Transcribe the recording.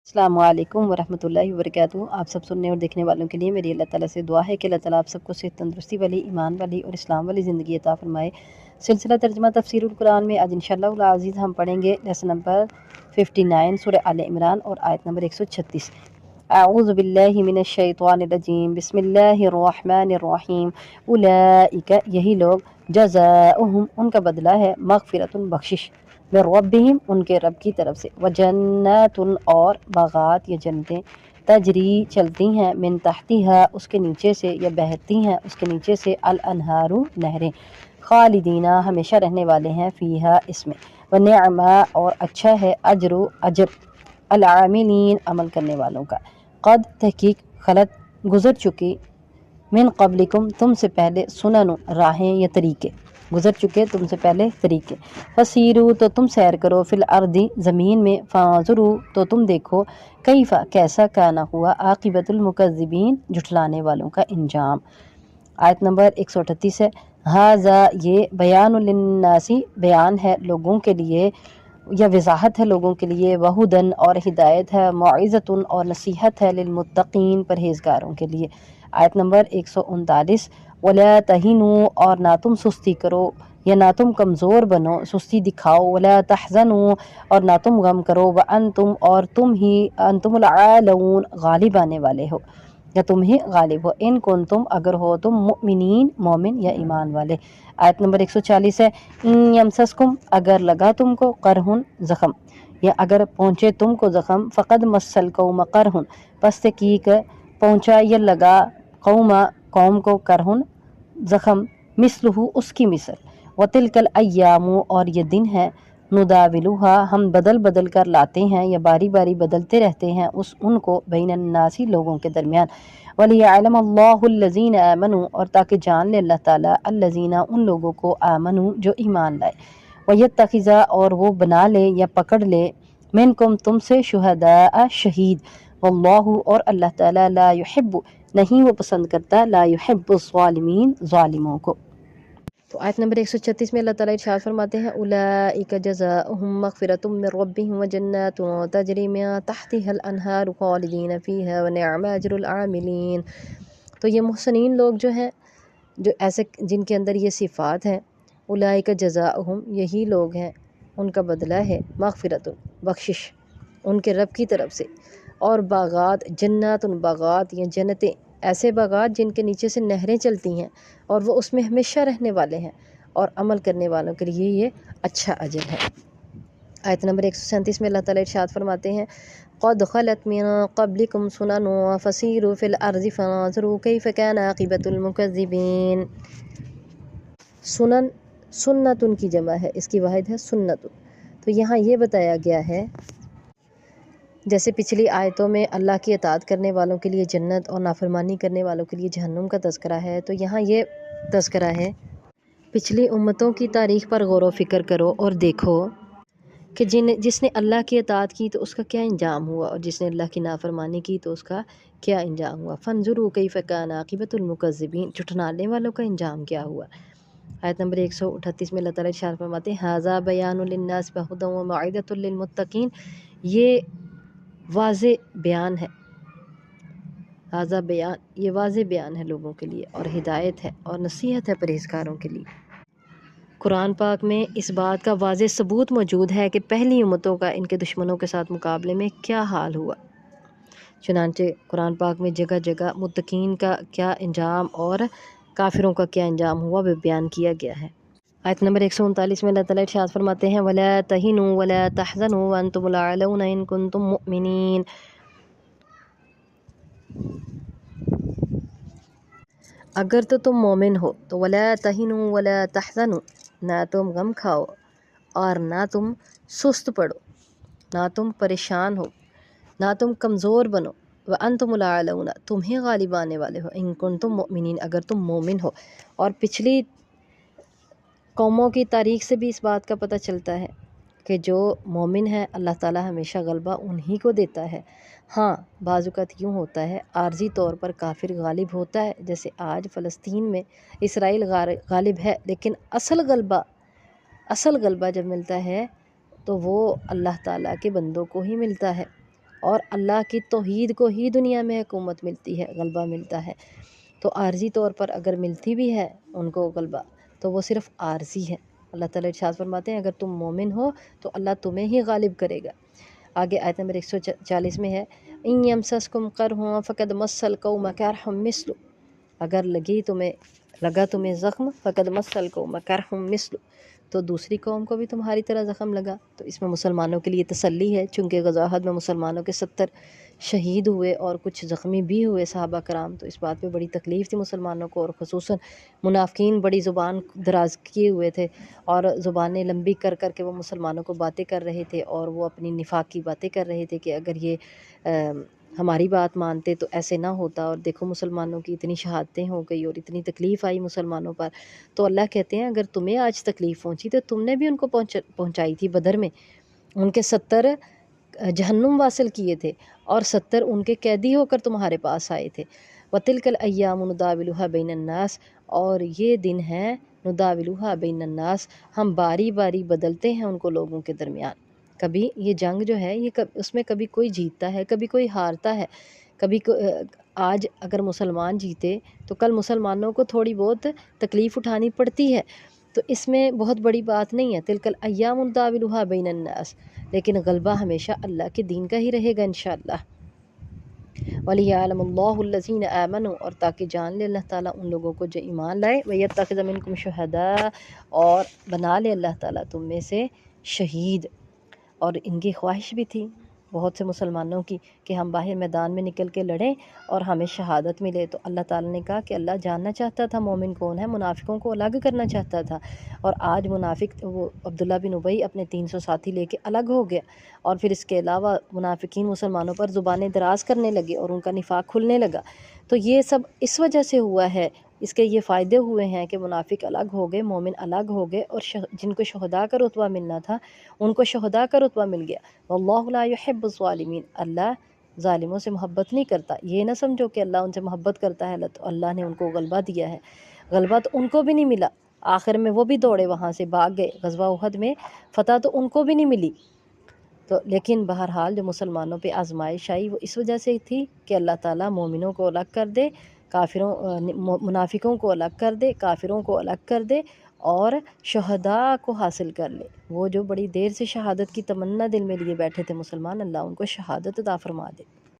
अस्सलामु अलैकुम वरहमतुल्लाहि वबरकातुहू। आप सब सुनने और देखने वालों के लिए मेरी अल्लाह ताला से दुआ है कि अल्लाह ताला आप सबको सेहत, तंदुरुस्ती वाली, ईमान वाली और इस्लाम वाली ज़िंदगी अता फरमाए। सिलसिला तर्जुमा तफसीरुल कुरान में आज इंशाअल्लाह अज़ीज़ हम पढ़ेंगे लेसन नंबर 59 सूरह आले इमरान और आयत नंबर 136। अऊज़ु बिल्लाहि मिनश शैतानिर रजीम, बिस्मिल्लाहिर रहमानिर रहीम। उलाइका यही लोग, जज़ाउहुम उनका बदला है, मग़फ़िरतुन बख्शिश, मिन रब्बिहिम उनके रब की तरफ से, व जन्नतुन और बागात या जन्नतें, तजरी चलती हैं, मिन तहतिहा उसके नीचे से या बहती हैं उसके नीचे से, अल अनहारू नहरें, खालिदीना हमेशा रहने वाले हैं, फ़ीहा इसमें, व निअमा और अच्छा है, अजर अल आमिलीन अमल करने वालों का। क़द तहकीक खलत गुज़र चुकी, मिन क़ब्लिकुम तुमसे पहले, सुनन राहें या तरीके, गुज़र चुके तुमसे पहले तरीके। फसीरू तो तुम सैर करो, फिल अर्दी ज़मीन में, फ़ाज़ुरू तो तुम देखो, कैफ़ा कैसा काना हुआ, आक़िबतुल मुकज़्ज़िबीन झुठलाने वालों का इंजाम। आयत नंबर 138 है। हाज़ा ये बयानुल लिन्नासी बयान है लोगों के लिए या वज़ाहत है लोगों के लिए, वहुदन और हिदायत है, मौइज़तुन और नसीहत है, लिलमुत्तक़ीन परहेज़गारों के लिए। आयत नंबर 139। वला तहिनू और ना तुम सुस्ती करो या ना तुम कमज़ोर बनो, सुस्ती दिखाओ, वला तहज़नू और ना तुम गम करो, व अंतुम और तुम ही, अंतुमुल आलऊन गालिब आने वाले हो या तुम ही गालिब हो, इन कुन तुम अगर हो तुम मुमिनीन मोमिन या ईमान वाले। आयत नंबर 140 है। इन यमसस्कुम अगर लगा तुमको, करहुन ज़ख़म या अगर पहुँचे तुमको ज़ख़म, फ़क़द मस्सल कौम करहुन पस तहकीक पहुँचा या लगा, कौम को, करहुन ज़ख़म, मिसलहु उसकी मिसल, व तिलकल अय्यामु और ये दिन है, नुदाविलुहा हम बदल बदल कर लाते हैं या बारी बारी बदलते रहते हैं उनको, बैनन्नासी लोगों के दरमियान, वलियअलम अल्लाहुल्लज़ीना आमनू और ताकि जान ले अल्लाह ताला, अल्लज़ीना उन लोगों को, आमनू जो ईमान लाए, वयत्तखिज़ा और वो बना ले या पकड़ ले, मिनकुम तुमसे, शुहदा शहीद, वल्लाहु और अल्लाह ताला, ला युहिब्बु नहीं वो पसंद करता, ला युहिब्बुज़्ज़ालिमीन ज़ालिमों को। तो आयत नंबर 136 में अल्लाह ताला इरशाद फरमाते हैं, उलाइका जज़ाउहुम मग़फ़िरतुम मिन रब्बिहिम व जन्नतुन तजरी मिन तहतिहल अनहारु ख़ालिदीन फ़ीहा व निअमा अजरुल आमिलीन। तो ये मुहसिनीन लोग जो हैं, जो ऐसे जिनके अंदर ये सिफ़ात हैं, उलाइका जज़ाउहुम यही लोग हैं, उनका बदला है, मग़फ़िरतुन बख्शिश उनके रब की तरफ से, और बागात जन्नतुन बागात या जन्नतें, ऐसे बागात जिनके नीचे से नहरें चलती हैं और वो उसमें हमेशा रहने वाले हैं, और अमल करने वालों के लिए ये अच्छा अजर है। आयत नंबर 137 में अल्लाह ताला इरशाद फरमाते हैं, क़द ख़लत मिन क़ब्लिकुम सुनन फ़सीरू फ़िल अर्ज़ि फ़ंज़ुरू कैफ़ कान आक़िबतुल मुकज़्ज़िबीन। सुनन सुन्नतुन की जमा है, इसकी वाहिद है सुन्नतुन। तो यहाँ ये बताया गया है, जैसे पिछली आयतों में अल्लाह की अताअत करने वालों के लिए जन्नत और नाफरमानी करने वालों के लिए जहन्नुम का तज़किरा है, तो यहाँ ये तज़किरा है, पिछली उम्मतों की तारीख़ पर गौर व फ़िक्र करो और देखो कि जिसने अल्लाह की अताअत की तो उसका क्या इंजाम हुआ, और जिसने अल्लाह की नाफरमानी की तो उसका क्या इंजाम हुआ। फ़ंज़ुरू कैफ़ कान आक़िबतुल मुकज़्ज़िबीन झुठलाने वालों का इंजाम क्या हुआ। आयत नंबर 138 में अल्लाह ताला इरशाद फरमाते हैं, हाज़ा बयानुल लिन्नास व हुदन व मौइज़तुल लिलमुत्तक़ीन। ये वाज़े बयान है, हाज़ा बयान ये वाज़े बयान है लोगों के लिए, और हिदायत है और नसीहत है परहेज़गारों के लिए। कुरान पाक में इस बात का वाज़े सबूत मौजूद है कि पहली उम्मतों का इनके दुश्मनों के साथ मुकाबले में क्या हाल हुआ। चुनांचे कुरान पाक में जगह जगह मुत्तकीन का क्या इंजाम और काफिरों का क्या इंजाम हुआ वह बयान किया गया है। आयत नंबर 139 में अल्लाह ताला इरशाद फरमाते हैं, वला तहिनू वला तहज़नू व अंतुमुल अअलौना इन कुंतुम मुमिनीन। अगर तो तुम मोमिन हो तो वला तहिनू वला तहज़नू, ना तुम गम खाओ और ना तुम सुस्त पड़ो, ना तुम परेशान हो, ना तुम कमज़ोर बनो, व अंतुमुल अअलौना तुम ही गालिब आने वाले हो, इन कुंतुम मुमिनीन अगर तुम मोमिन हो। और पिछली कौमों की तारीख़ से भी इस बात का पता चलता है कि जो मोमिन है अल्लाह ताला हमेशा गलबा उन्हीं को देता है। हाँ, बाज़ुक़ात यूँ होता है, आर्जी तौर पर काफिर गालिब होता है, जैसे आज फ़लस्तीन में इसराइल गालिब है, लेकिन असल गलबा जब मिलता है तो वो अल्लाह ताला के बंदों को ही मिलता है। اور اللہ کی توحید کو ہی دنیا میں حکومت ملتی ہے، غلبہ ملتا ہے۔ تو عارضی طور پر اگر ملتی بھی ہے ان کو غلبہ تو وہ صرف عارضی ہے۔ اللہ تعالیٰ ارشاد فرماتے ہیں اگر تم مومن ہو تو اللہ تمہیں ہی غالب کرے گا۔ آگے آیت نمبر 140 میں ہے ان یمسسکم قرح فقد مس القوم قرح مثل، اگر لگا تمہیں زخم فقد مس القوم قرح مثل، تو دوسری قوم کو بھی تمہاری طرح زخم لگا۔ تو اس میں مسلمانوں کے لیے تسلی ہے، چونکہ غزوہ احد میں مسلمانوں کے 70 شہید ہوئے اور کچھ زخمی بھی ہوئے صحابہ کرام، تو اس بات پہ بڑی تکلیف تھی مسلمانوں کو، اور خصوصاً منافقین بڑی زبان دراز کیے ہوئے تھے اور زبانیں لمبی کر کر کے وہ مسلمانوں کو باتیں کر رہے تھے، اور وہ اپنی نفاق کی باتیں کر رہے تھے کہ اگر یہ ہماری بات مانتے تو ایسے نہ ہوتا، اور دیکھو مسلمانوں کی اتنی شہادتیں ہو گئی اور اتنی تکلیف آئی مسلمانوں پر۔ تو اللہ کہتے ہیں اگر تمہیں آج تکلیف پہنچی تو تم نے بھی ان کو پہنچائی تھی بدر میں، ان کے 70 جہنم واصل کیے تھے اور 70 ان کے قیدی ہو کر تمہارے پاس آئے تھے۔ وَتِلْكَ الْأَيَّامُ نُدَاوِلُهَا بَيْنَ النَّاسِ، اور یہ دن ہیں نُدَاوِلُهَا بَيْنَ النَّاسِ، ہم باری باری بدلتے ہیں ان کو لوگوں کے درمیان۔ کبھی یہ جنگ جو ہے اس میں کبھی کوئی جیتتا ہے کبھی کوئی ہارتا ہے، آج اگر مسلمان جیتے تو کل مسلمانوں کو تھوڑی بہت تکلیف اٹھانی پڑتی ہے، تو اس میں بہت بڑی بات نہیں ہے۔ تِلْكَ الْأَيَّامُ نُدَاوِلُهَا بَيْنَ النَّاسِ، لیکن غلبہ ہمیشہ اللہ کے دین کا ہی رہے گا انشاءاللہ۔ وَلِيَعْلَمَ اللَّهُ الَّذِينَ آمَنُوا، اور تاکہ جان لے اللہ تعالیٰ ان لوگوں کو جو ایمان لائے، وَيَتَّخِذَ مِنْكُمْ شُهَدَاءَ، اور بنا لے اللہ تعالیٰ تم میں سے شہید۔ اور ان کی خواہش بھی تھی بہت سے مسلمانوں کی کہ ہم باہر میدان میں نکل کے لڑیں اور ہمیں شہادت ملے، تو اللہ تعالیٰ نے کہا کہ اللہ جاننا چاہتا تھا مومن کون ہے، منافقوں کو الگ کرنا چاہتا تھا، اور آج منافق وہ عبداللہ بن ابی اپنے 300 ساتھی لے کے الگ ہو گیا، اور پھر اس کے علاوہ منافقین مسلمانوں پر زبانیں دراز کرنے لگے اور ان کا نفاق کھلنے لگا۔ تو یہ سب اس وجہ سے ہوا ہے، اس کے یہ فائدے ہوئے ہیں کہ منافق الگ ہو گئے، مومن الگ ہو گئے، اور جن کو شہداء کا رتبہ ملنا تھا ان کو شہداء کا رتبہ مل گیا۔ واللہ لا يحب الظالمین، اللہ ظالموں سے محبت نہیں کرتا۔ یہ نہ سمجھو کہ اللہ ان سے محبت کرتا ہے، تو اللہ نے ان کو غلبہ دیا ہے، غلبہ تو ان کو بھی نہیں ملا، آخر میں وہ بھی دوڑے وہاں سے بھاگ گئے، غزوہ احد میں فتح تو ان کو بھی نہیں ملی۔ تو لیکن بہرحال جو مسلمانوں پہ آزمائش آئی وہ اس وجہ سے تھی کہ اللہ تعالیٰ مومنوں کو الگ کر دے، منافقوں کو الگ کر دے، کافروں کو الگ کر دے، اور شہداء کو حاصل کر لے۔ وہ جو بڑی دیر سے شہادت کی تمنا دل میں لیے بیٹھے تھے مسلمان، اللہ ان کو شہادت عطا فرما دے۔